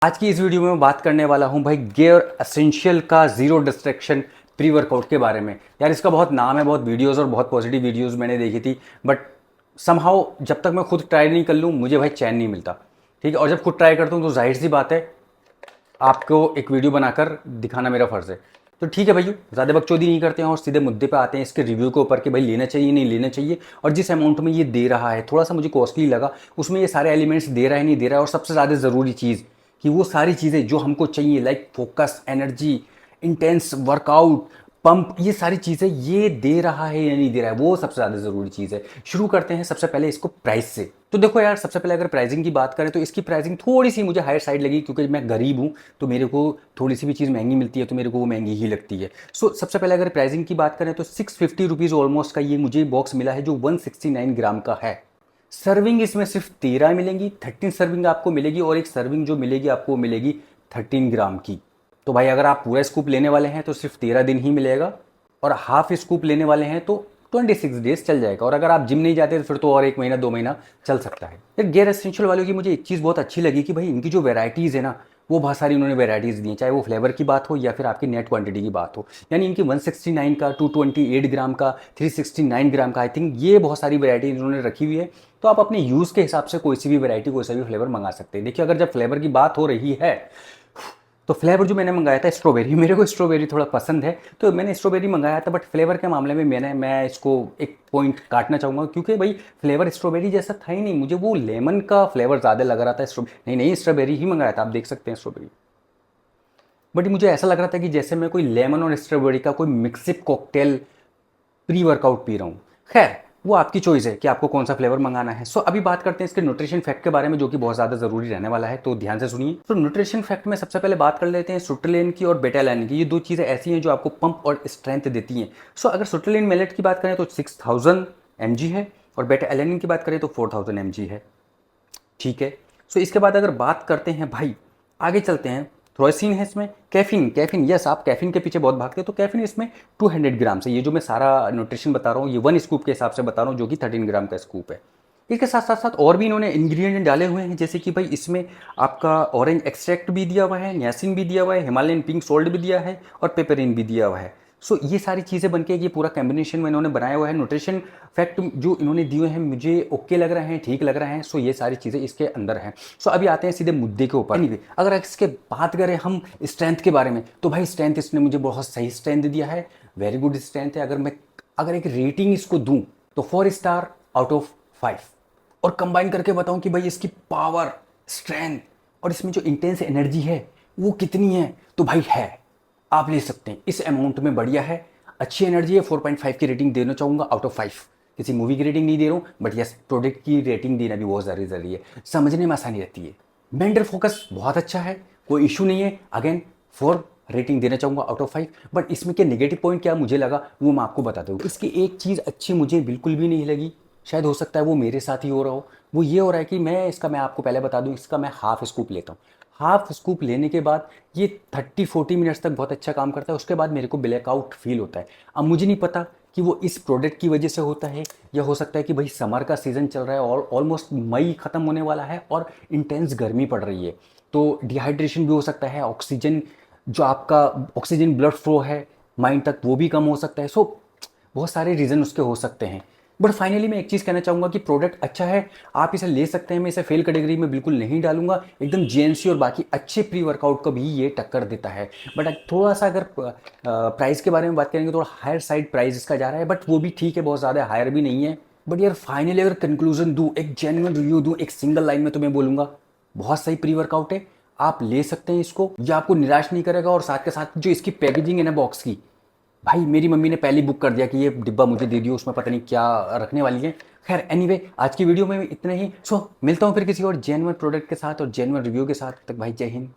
आज की इस वीडियो में मैं बात करने वाला हूं भाई गेयर एसेंशियल का जीरो डिस्ट्रैक्शन प्री वर्कआउट के बारे में। यार इसका बहुत नाम है, बहुत वीडियोस और बहुत पॉजिटिव वीडियोस मैंने देखी थी, बट समहाउ जब तक मैं खुद ट्राई नहीं कर लूँ मुझे भाई चैन नहीं मिलता। ठीक है, और जब खुद ट्राई करता हूँ तो जाहिर सी बात है आपको एक वीडियो बनाकर दिखाना मेरा फर्ज है। तो ठीक है भैया, ज़्यादा बकचोदी नहीं करते हैं और सीधे मुद्दे पे आते हैं इसके रिव्यू के ऊपर कि भाई लेना चाहिए नहीं लेना चाहिए, और जिस अमाउंट में ये दे रहा है थोड़ा सा मुझे कॉस्टली लगा, उसमें ये सारे एलिमेंट्स दे रहा है नहीं दे रहा है, और सबसे ज़्यादा ज़रूरी चीज़ कि वो सारी चीज़ें जो हमको चाहिए like focus, energy, intense workout, pump, ये सारी चीज़ें ये दे रहा है या नहीं दे रहा है, वो सबसे ज़्यादा ज़रूरी चीज़ है। शुरू करते हैं सबसे पहले इसको प्राइस से। तो देखो यार, सबसे पहले अगर प्राइसिंग की बात करें तो इसकी प्राइसिंग थोड़ी सी मुझे हायर साइड लगी, क्योंकि मैं गरीब हूँ तो मेरे को थोड़ी सी भी चीज़ महंगी मिलती है तो मेरे को वो महंगी ही लगती है। सो सबसे पहले अगर प्राइसिंग की बात करें तो 650 रुपीज़ ऑलमोस्ट का ये मुझे बॉक्स मिला है, जो 169 ग्राम का है। सर्विंग इसमें सिर्फ 13 मिलेंगी, 13 सर्विंग आपको मिलेगी, और एक सर्विंग जो मिलेगी आपको मिलेगी 13 ग्राम की। तो भाई अगर आप पूरा स्कूप लेने वाले हैं तो सिर्फ 13 दिन ही मिलेगा, और हाफ स्कूप लेने वाले हैं तो 26 डेज चल जाएगा, और अगर आप जिम नहीं जाते तो फिर तो और एक महीना 2 महीना चल सकता है। यार गेयर एसेंशियल वालों की मुझे एक चीज़ बहुत अच्छी लगी कि भाई इनकी जो वेराइटीज़ है ना, वो बहुत सारी उन्होंने वेराइटीज़ दी हैं, चाहे वो फ्लेवर की बात हो या फिर आपकी नेट क्वांटिटी की बात हो। यानी इनकी 169 का, 228 ग्राम का, 369 ग्राम का, आई थिंक ये बहुत सारी वेराइटी इन्होंने रखी हुई है। तो आप अपने यूज़ के हिसाब से कोई सी भी वेराइटी, कोई सा भी फ्लेवर मंगा सकते हैं। देखिए, अगर जब फ्लेवर की बात हो रही है तो फ्लेवर जो मैंने मंगाया था स्ट्रॉबेरी, मेरे को स्ट्रॉबेरी थोड़ा पसंद है तो मैंने स्ट्रॉबेरी मंगाया था, बट फ्लेवर के मामले में मैं इसको एक पॉइंट काटना चाहूँगा, क्योंकि भाई फ्लेवर स्ट्रॉबेरी जैसा था ही नहीं, मुझे वो लेमन का फ्लेवर ज़्यादा लग रहा था। नहीं स्ट्रॉबेरी ही मंगाया था, आप देख सकते हैं स्ट्रॉबेरी, बट मुझे ऐसा लग रहा था कि जैसे मैं कोई लेमन और स्ट्रॉबेरी का कोई मिक्सिप कॉकटेल प्री वर्कआउट पी रहा हूँ। खैर, वो आपकी चॉइस है कि आपको कौन सा फ्लेवर मंगाना है। सो अभी बात करते हैं इसके न्यूट्रिशन फैक्ट के बारे में, जो कि बहुत ज़्यादा ज़रूरी रहने वाला है, तो ध्यान से सुनिए। तो न्यूट्रिशन फैक्ट में सबसे पहले बात कर लेते हैं सुट्रलेन की और बेटा एलानिन की। ये दो चीज़ें ऐसी हैं जो आपको पंप और स्ट्रेंथ देती हैं। सो अगर सुट्रलेन मिलेट की बात करें तो 6000 mg है, और बेटा एलानिन की बात करें तो 4000 mg है। ठीक है, सो इसके बाद अगर बात करते हैं भाई, आगे चलते हैं, थ्रोसिन है इसमें, कैफीन, यस आप कैफीन के पीछे बहुत भागते हैं, तो कैफीन इसमें 200 ग्राम से, ये जो मैं सारा न्यूट्रिशन बता रहा हूँ ये 1 स्कूप के हिसाब से बता रहा हूँ, जो कि 13 ग्राम का स्कूप है। इसके साथ साथ साथ और भी इन्होंने इंग्रेडिएंट डाले हुए हैं, जैसे कि भाई इसमें आपका ऑरेंज एक्सट्रैक्ट भी दिया हुआ है, नियासिन भी दिया हुआ है, हिमालयन पिंक सॉल्ट भी दिया है, और पेपरिन भी दिया हुआ है। सो ये सारी चीज़ें बनके ये पूरा कॉम्बिनेशन में इन्होंने बनाया हुआ है। न्यूट्रिशन फैक्ट जो इन्होंने दिए हैं मुझे ओके लग रहे हैं, ठीक लग रहे हैं। सो ये सारी चीज़ें इसके अंदर हैं। सो अभी आते हैं सीधे मुद्दे के ऊपर। anyway, अगर इसके बात करें हम स्ट्रेंथ के बारे में, तो भाई स्ट्रेंथ इसने मुझे बहुत सही स्ट्रेंथ दिया है, वेरी गुड स्ट्रेंथ है। अगर एक रेटिंग इसको दूं तो 4 स्टार आउट ऑफ 5, और कंबाइन करके बताऊं कि भाई इसकी पावर, स्ट्रेंथ और इसमें जो इंटेंस एनर्जी है वो कितनी है, तो भाई है, आप ले सकते हैं। इस अमाउंट में बढ़िया है, अच्छी एनर्जी है। 4.5 की रेटिंग देना चाहूँगा आउट ऑफ 5। किसी मूवी की रेटिंग नहीं दे रहा हूँ, बट यस प्रोडक्ट की रेटिंग देना भी बहुत ज़्यादा ज़रूरी है, समझने में आसानी रहती है। मेंटल फोकस बहुत अच्छा है, कोई इशू नहीं है। अगेन 4 रेटिंग देना चाहूँगा आउट ऑफ 5। बट इसमें क्या नेगेटिव पॉइंट क्या मुझे लगा वो मैं आपको बता दूँ। इसकी एक चीज़ अच्छी मुझे बिल्कुल भी नहीं लगी, शायद हो सकता है वो मेरे साथ ही हो रहा हो, वो ये हो रहा है कि मैं आपको पहले बता दूँ, इसका मैं हाफ स्कूप लेता हूँ। हाफ स्कूप लेने के बाद ये 30-40 मिनट्स तक बहुत अच्छा काम करता है, उसके बाद मेरे को ब्लैकआउट फील होता है। अब मुझे नहीं पता कि वो इस प्रोडक्ट की वजह से होता है, या हो सकता है कि भाई समर का सीज़न चल रहा है और ऑलमोस्ट मई ख़त्म होने वाला है और इंटेंस गर्मी पड़ रही है, तो डिहाइड्रेशन भी हो सकता है, ऑक्सीजन जो आपका ऑक्सीजन ब्लड फ्लो है माइंड तक वो भी कम हो सकता है। सो बहुत सारे रीज़न उसके हो सकते हैं। बट फाइनली मैं एक चीज़ कहना चाहूँगा कि प्रोडक्ट अच्छा है, आप इसे ले सकते हैं। मैं इसे फेल कैटेगरी में बिल्कुल नहीं डालूंगा, एकदम जीएनसी और बाकी अच्छे प्री वर्कआउट को भी ये टक्कर देता है। बट थोड़ा सा अगर प्राइस के बारे में बात करेंगे, थोड़ा हायर साइड प्राइस इसका जा रहा है, बट वो भी ठीक है, बहुत ज़्यादा हायर भी नहीं है। बट यार फाइनली अगर कंक्लूजन दूँ, एक जेन्युइन रिव्यू दूँ, एक सिंगल लाइन में तो मैं बोलूँगा बहुत सही प्री वर्कआउट है, आप ले सकते हैं इसको, ये आपको निराश नहीं करेगा। और साथ के साथ जो इसकी पैकेजिंग है ना बॉक्स की, भाई मेरी मम्मी ने पहले बुक कर दिया कि ये डिब्बा मुझे दे दियो, उसमें पता नहीं क्या रखने वाली है। खैर एनीवे, आज की वीडियो में इतना ही। सो मिलता हूँ फिर किसी और जेन्युइन प्रोडक्ट के साथ और जेन्युइन रिव्यू के साथ। तक भाई जय हिंद।